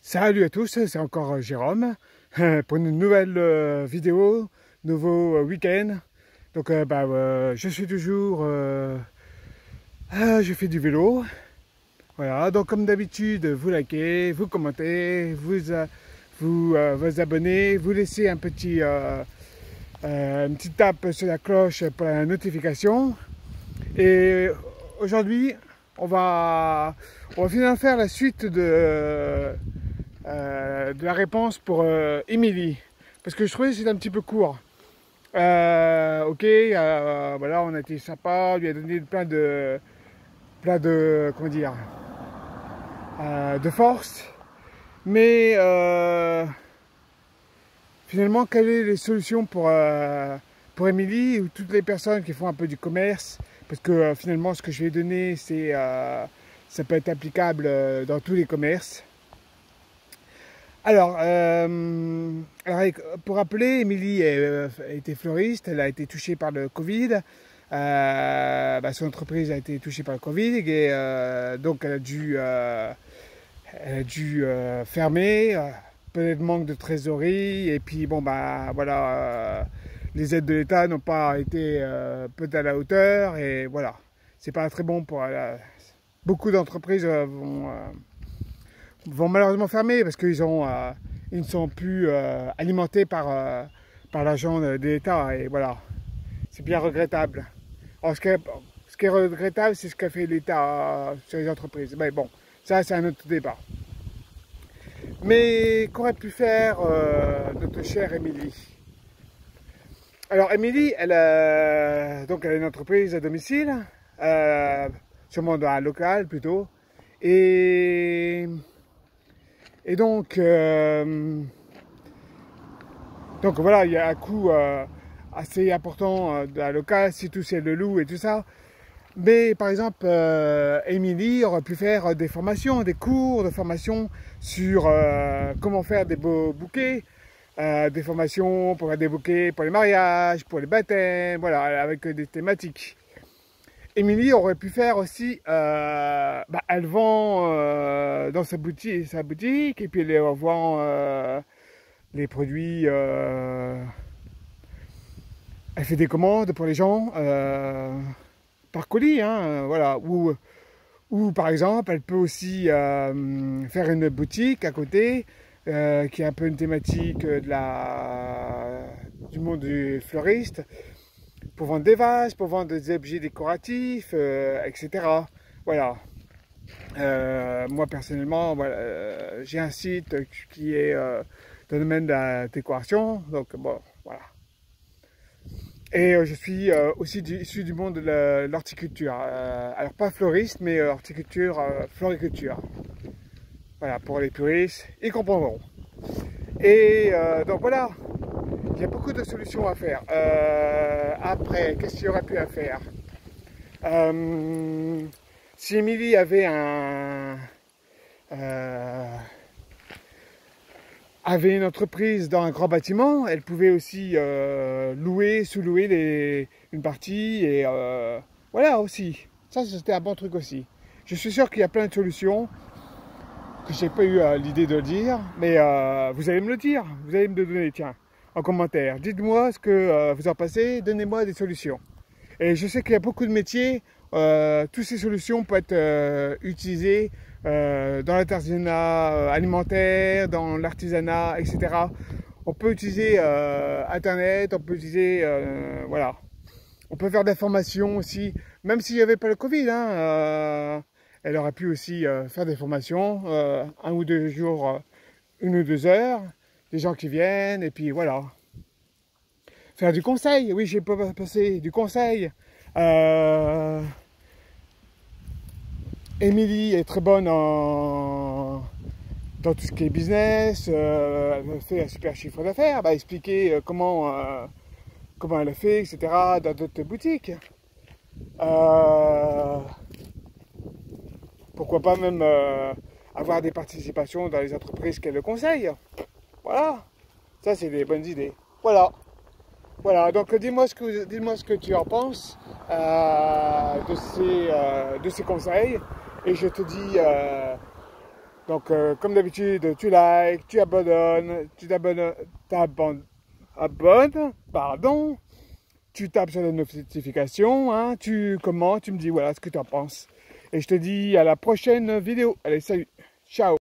Salut à tous, c'est encore Jérôme pour une nouvelle vidéo, nouveau week-end. Donc je suis toujours, je fais du vélo. Voilà, donc comme d'habitude, vous likez, vous commentez, vous abonnez, vous laissez une petite tape sur la cloche pour la notification. Et aujourd'hui, on va finalement faire la suite de la réponse pour Émilie, parce que je trouvais que c'était un petit peu court. Voilà, on a été sympa, on lui a donné comment dire, de force, mais finalement, quelles sont les solutions pour Émilie ou toutes les personnes qui font un peu du commerce, parce que finalement, ce que je vais donner, ça peut être applicable dans tous les commerces. Alors, pour rappeler, Émilie était fleuriste, elle a été touchée par le Covid. Son entreprise a été touchée par le Covid et donc elle a dû fermer, peut-être manque de trésorerie, et puis les aides de l'État n'ont pas été peut-être à la hauteur, et voilà, c'est pas très bon pour beaucoup d'entreprises vont malheureusement fermer parce qu'ils ne sont plus alimentés par l'argent de l'État, et voilà, c'est bien regrettable. Alors, ce qui est regrettable, c'est ce qu'a fait l'État sur les entreprises. Mais bon, ça c'est un autre débat. Mais qu'aurait pu faire notre chère Émilie? Alors Émilie, elle a une entreprise à domicile, sûrement dans un local plutôt, et donc voilà, il y a un coût assez important de la locale, surtout si elle le loue et tout ça. Mais par exemple, Émilie aurait pu faire des formations, des cours de formation sur comment faire des beaux bouquets, des formations pour faire des bouquets pour les mariages, pour les baptêmes, voilà, avec des thématiques. Émilie aurait pu faire aussi, elle vend dans sa boutique, et puis elle vend les produits, elle fait des commandes pour les gens par colis, voilà, ou par exemple elle peut aussi faire une boutique à côté qui est un peu une thématique du monde du fleuriste, pour vendre des vases, pour vendre des objets décoratifs, etc. Voilà. Moi personnellement, voilà, j'ai un site qui est dans le domaine de la décoration, donc bon, voilà. Et je suis aussi issu du monde de l'horticulture. Alors pas fleuriste, mais horticulture, floriculture. Voilà, pour les puristes, ils comprendront. Et donc voilà. Il y a beaucoup de solutions à faire. Après, qu'est-ce qu'il y aurait pu à faire? Si Émilie avait une entreprise dans un grand bâtiment, elle pouvait aussi sous-louer une partie, et voilà aussi. Ça, c'était un bon truc aussi. Je suis sûr qu'il y a plein de solutions que je n'ai pas eu l'idée de le dire, mais vous allez me le dire, vous allez me le donner, tiens, en commentaire. Dites-moi ce que vous en pensez, donnez-moi des solutions. Et je sais qu'il y a beaucoup de métiers, toutes ces solutions peuvent être utilisées dans l'artisanat alimentaire, dans l'artisanat, etc. On peut utiliser Internet, on peut utiliser, voilà. On peut faire des formations aussi, même s'il n'y avait pas le Covid, elle aurait pu aussi faire des formations, 1 ou 2 jours, 1 ou 2 heures, des gens qui viennent, et puis voilà. Faire du conseil, oui, j'ai pas passé du conseil. Émilie est très bonne dans tout ce qui est business, elle fait un super chiffre d'affaires, elle va expliquer comment elle a fait, etc. dans d'autres boutiques. Pourquoi pas même avoir des participations dans les entreprises qu'elle conseille. Voilà, ça c'est des bonnes idées. Voilà. Voilà, donc dis-moi ce que tu en penses de ces conseils, et je te dis Donc, comme d'habitude, tu likes, tu abonnes, pardon, tu tapes sur les notifications, hein, tu commentes, tu me dis voilà ce que tu en penses. Et je te dis à la prochaine vidéo. Allez, salut, ciao.